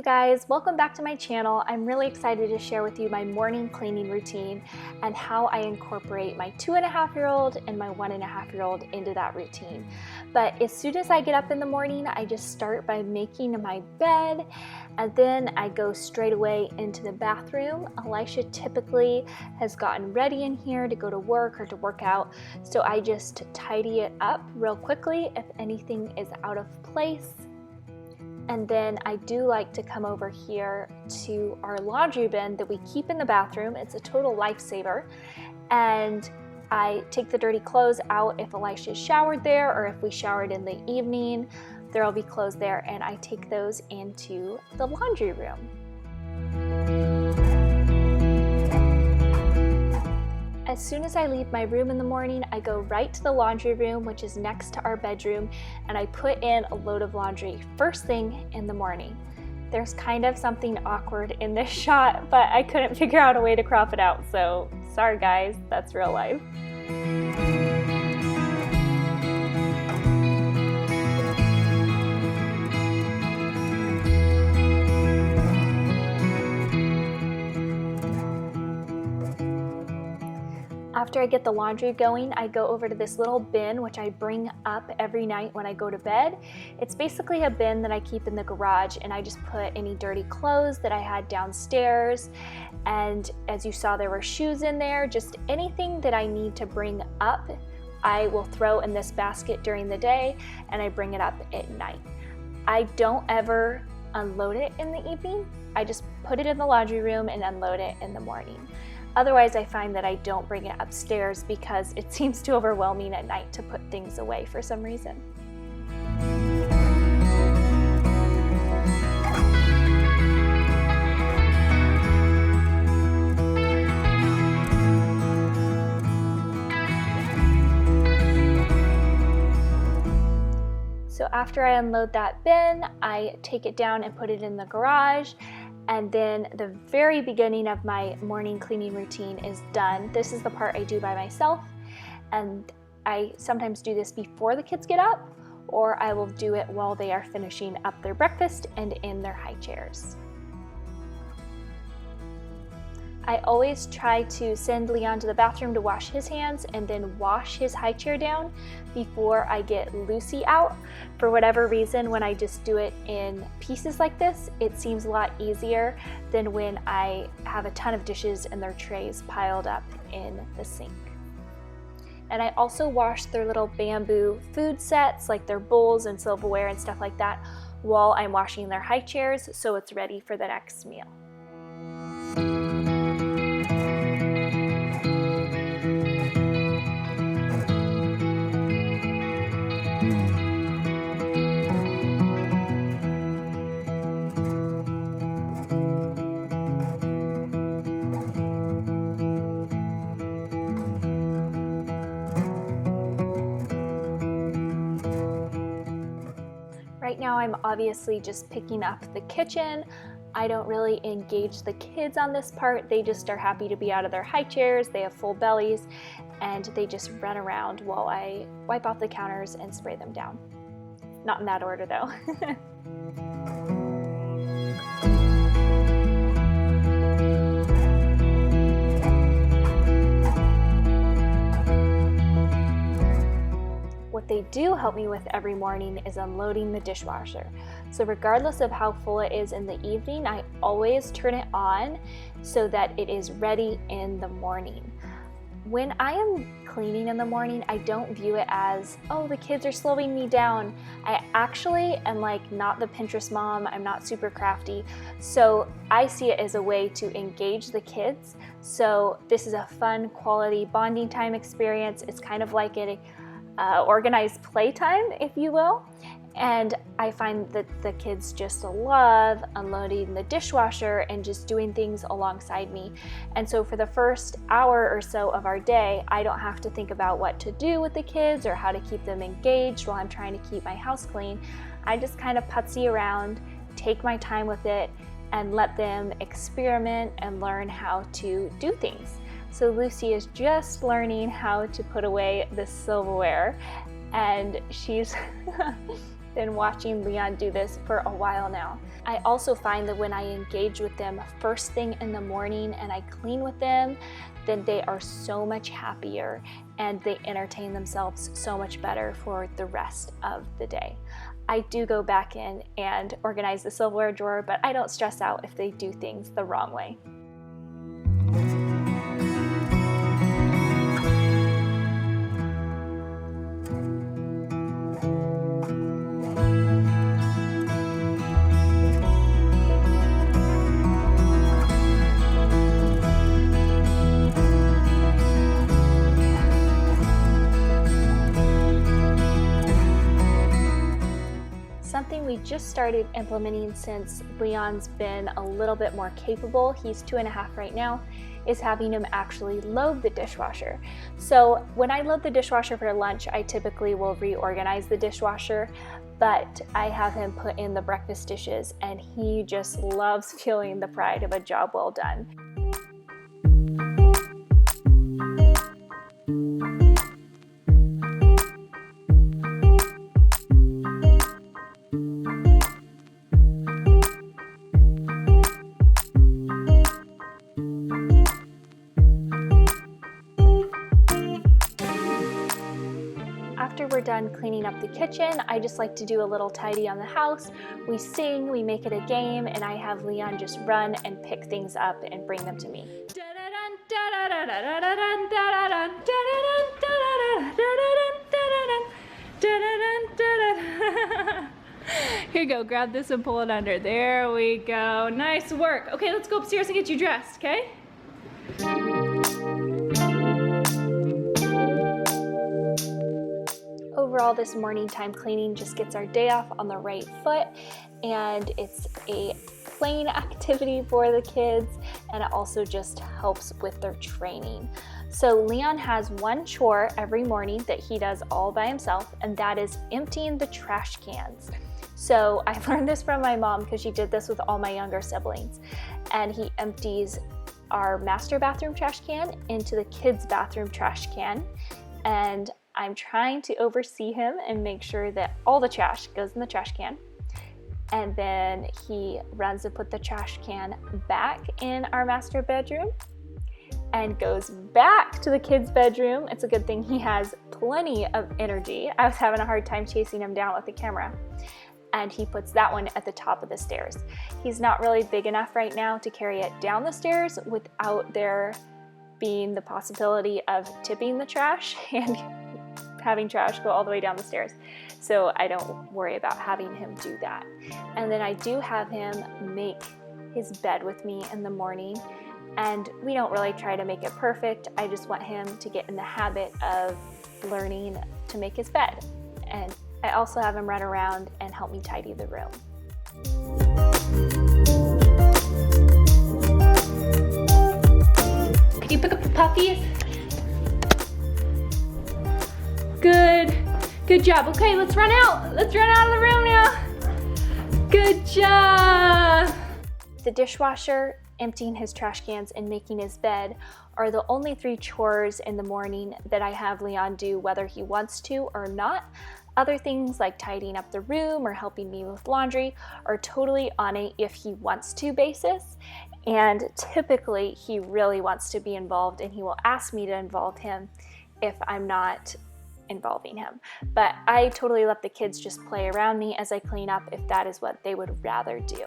guys, welcome back to my channel. I'm really excited to share with you my morning cleaning routine and how I incorporate my 2.5-year-old and my 1.5-year-old into that routine. But as soon as I get up in the morning, I just start by making my bed, and then I go straight away into the bathroom. Elisha typically has gotten ready in here to go to work or to work out, so I just tidy it up real quickly if anything is out of place. And then I do like to come over here to our laundry bin that we keep in the bathroom. It's a total lifesaver. And I take the dirty clothes out if Elisha's showered there, or if we showered in the evening, there'll be clothes there, and I take those into the laundry room. As soon as I leave my room in the morning, I go right to the laundry room, which is next to our bedroom, and I put in a load of laundry first thing in the morning. There's kind of something awkward in this shot, but I couldn't figure out a way to crop it out, so sorry guys, that's real life. After I get the laundry going, I go over to this little bin, which I bring up every night when I go to bed. It's basically a bin that I keep in the garage, and I just put any dirty clothes that I had downstairs. And as you saw, there were shoes in there. Just anything that I need to bring up, I will throw in this basket during the day, and I bring it up at night. I don't ever unload it in the evening. I just put it in the laundry room and unload it in the morning. Otherwise, I find that I don't bring it upstairs because it seems too overwhelming at night to put things away for some reason. So after I unload that bin, I take it down and put it in the garage. And then the very beginning of my morning cleaning routine is done. This is the part I do by myself, and I sometimes do this before the kids get up, or I will do it while they are finishing up their breakfast and in their high chairs. I always try to send Leon to the bathroom to wash his hands and then wash his high chair down before I get Lucy out. For whatever reason, when I just do it in pieces like this, it seems a lot easier than when I have a ton of dishes and their trays piled up in the sink. And I also wash their little bamboo food sets, like their bowls and silverware and stuff like that, while I'm washing their high chairs, so it's ready for the next meal. Right now I'm obviously just picking up the kitchen. I don't really engage the kids on this part. They just are happy to be out of their high chairs. They have full bellies, and they just run around while I wipe off the counters and spray them down. Not in that order though. What they do help me with every morning is unloading the dishwasher. So regardless of how full it is in the evening, I always turn it on so that it is ready in the morning. When I am cleaning in the morning, I don't view it as, oh, the kids are slowing me down. I actually am like not the Pinterest mom. I'm not super crafty. So I see it as a way to engage the kids. So this is a fun quality bonding time experience. It's kind of like an organized playtime, if you will. And I find that the kids just love unloading the dishwasher and just doing things alongside me. And so for the first hour or so of our day, I don't have to think about what to do with the kids or how to keep them engaged while I'm trying to keep my house clean. I just kind of putsy around, take my time with it, and let them experiment and learn how to do things. So Lucy is just learning how to put away the silverware, and she's been watching Leon do this for a while now. I also find that when I engage with them first thing in the morning and I clean with them, then they are so much happier and they entertain themselves so much better for the rest of the day. I do go back in and organize the silverware drawer, but I don't stress out if they do things the wrong way. Something we just started implementing since Leon's been a little bit more capable, he's 2.5 right now, is having him actually load the dishwasher. So when I load the dishwasher for lunch, I typically will reorganize the dishwasher, but I have him put in the breakfast dishes and he just loves feeling the pride of a job well done. After we're done cleaning up the kitchen, I just like to do a little tidy on the house. We sing, we make it a game, and I have Leon just run and pick things up and bring them to me. Here you go, grab this and pull it under. There we go, nice work. Okay, let's go upstairs and get you dressed, okay? Overall, this morning time cleaning just gets our day off on the right foot, and it's a playing activity for the kids, and it also just helps with their training. So Leon has one chore every morning that he does all by himself, and that is emptying the trash cans. So I learned this from my mom because she did this with all my younger siblings, and he empties our master bathroom trash can into the kids' bathroom trash can, and I'm trying to oversee him and make sure that all the trash goes in the trash can. And then he runs to put the trash can back in our master bedroom and goes back to the kids' bedroom. It's a good thing he has plenty of energy. I was having a hard time chasing him down with the camera. And he puts that one at the top of the stairs. He's not really big enough right now to carry it down the stairs without there being the possibility of tipping the trash and having trash go all the way down the stairs. So I don't worry about having him do that. And then I do have him make his bed with me in the morning, and we don't really try to make it perfect. I just want him to get in the habit of learning to make his bed. And I also have him run around and help me tidy the room. Can you pick up the puppies? Good job. Okay, let's run out. Let's run out of the room now. Good job. The dishwasher, emptying his trash cans, and making his bed are the only 3 chores in the morning that I have Leon do whether he wants to or not. Other things like tidying up the room or helping me with laundry are totally on a if he wants to basis. And typically he really wants to be involved, and he will ask me to involve him if I'm not involving him. But I totally let the kids just play around me as I clean up if that is what they would rather do.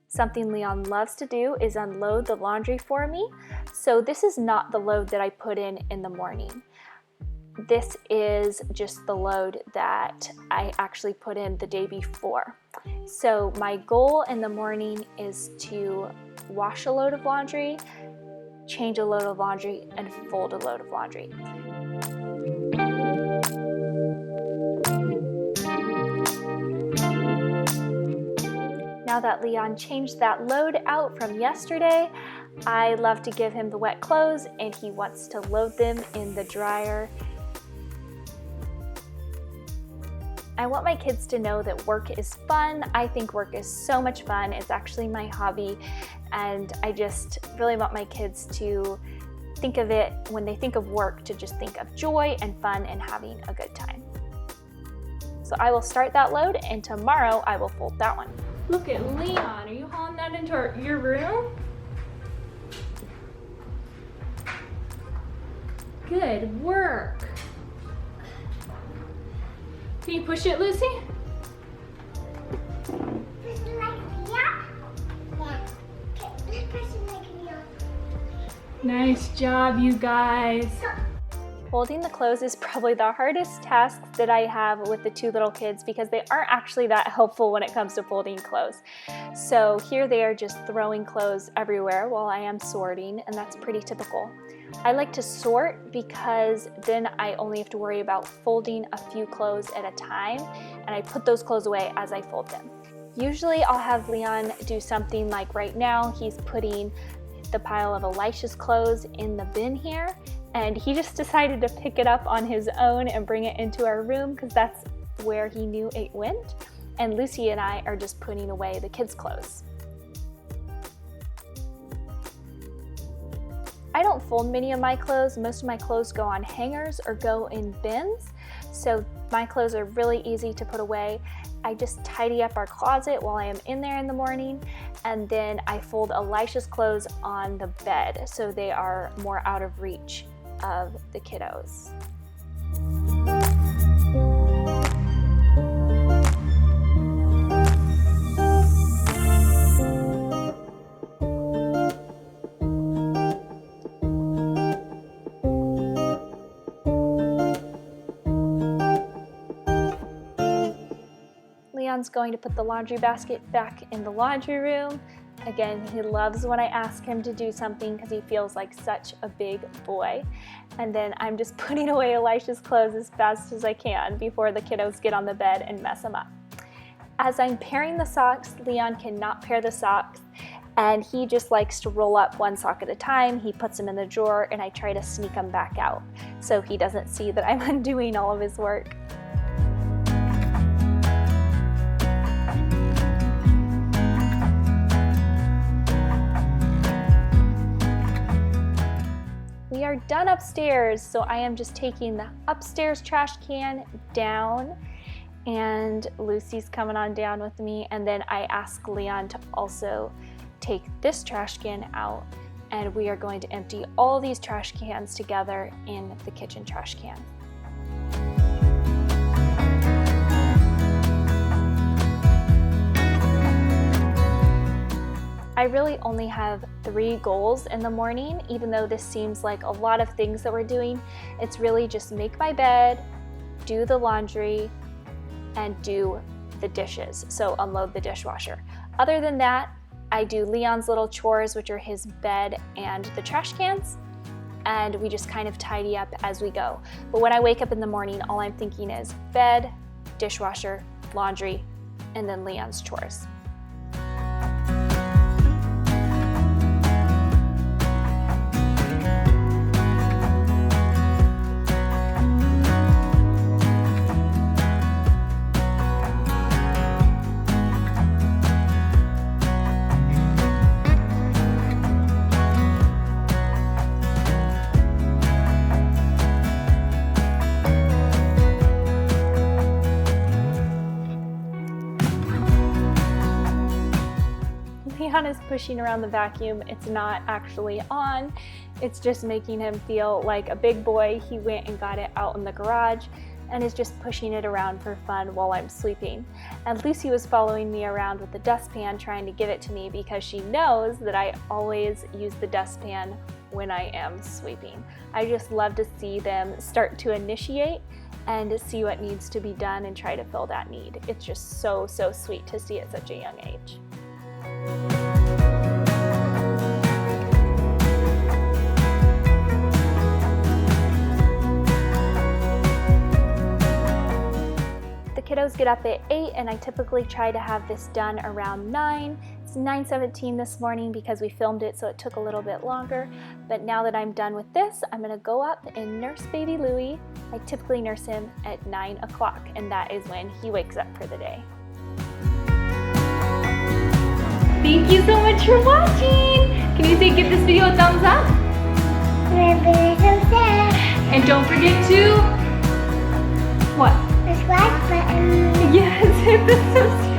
Something Leon loves to do is unload the laundry for me. So this is not the load that I put in the morning. This is just the load that I actually put in the day before. So my goal in the morning is to wash a load of laundry, change a load of laundry, and fold a load of laundry. Now that Leon changed that load out from yesterday, I love to give him the wet clothes, and he wants to load them in the dryer. I want my kids to know that work is fun. I think work is so much fun. It's actually my hobby, and I just really want my kids to think of it, when they think of work, to just think of joy and fun and having a good time. So I will start that load, and tomorrow I will fold that one. Look at Leon. Are you hauling that into your room? Good work. Can you push it, Lucy? Nice job, you guys. Folding the clothes is probably the hardest task that I have with the two little kids because they aren't actually that helpful when it comes to folding clothes. So here they are just throwing clothes everywhere while I am sorting, and that's pretty typical. I like to sort because then I only have to worry about folding a few clothes at a time, and I put those clothes away as I fold them. Usually I'll have Leon do something like right now. He's putting the pile of Elisha's clothes in the bin here, and he just decided to pick it up on his own and bring it into our room because that's where he knew it went. And Lucy and I are just putting away the kids' clothes. I don't fold many of my clothes. Most of my clothes go on hangers or go in bins, so my clothes are really easy to put away. I just tidy up our closet while I am in there in the morning, and then I fold Elisha's clothes on the bed so they are more out of reach of the kiddos. Leon's going to put the laundry basket back in the laundry room. Again, he loves when I ask him to do something because he feels like such a big boy. And then I'm just putting away Elisha's clothes as fast as I can before the kiddos get on the bed and mess them up. As I'm pairing the socks, Leon cannot pair the socks, and he just likes to roll up one sock at a time. He puts them in the drawer, and I try to sneak them back out so he doesn't see that I'm undoing all of his work. We are done upstairs, so I am just taking the upstairs trash can down, and Lucy's coming on down with me, and then I ask Leon to also take this trash can out, and we are going to empty all these trash cans together in the kitchen trash can. I really only have 3 goals in the morning, even though this seems like a lot of things that we're doing. It's really just make my bed, do the laundry, and do the dishes, so unload the dishwasher. Other than that, I do Leon's little chores, which are his bed and the trash cans, and we just kind of tidy up as we go. But when I wake up in the morning, all I'm thinking is bed, dishwasher, laundry, and then Leon's chores. Leon is pushing around the vacuum. It's not actually on. It's just making him feel like a big boy. He went and got it out in the garage and is just pushing it around for fun while I'm sleeping. And Lucy was following me around with the dustpan trying to give it to me because she knows that I always use the dustpan when I am sweeping. I just love to see them start to initiate and see what needs to be done and try to fill that need. It's just so sweet to see at such a young age. The kiddos get up at 8 and I typically try to have this done around 9. It's 9:17 this morning because we filmed it, so it took a little bit longer. But now that I'm done with this, I'm gonna go up and nurse baby Louie. I typically nurse him at 9 o'clock, and that is when he wakes up for the day. Thank you so much for watching. Can you say give this video a thumbs up? And don't forget to what? Subscribe button. So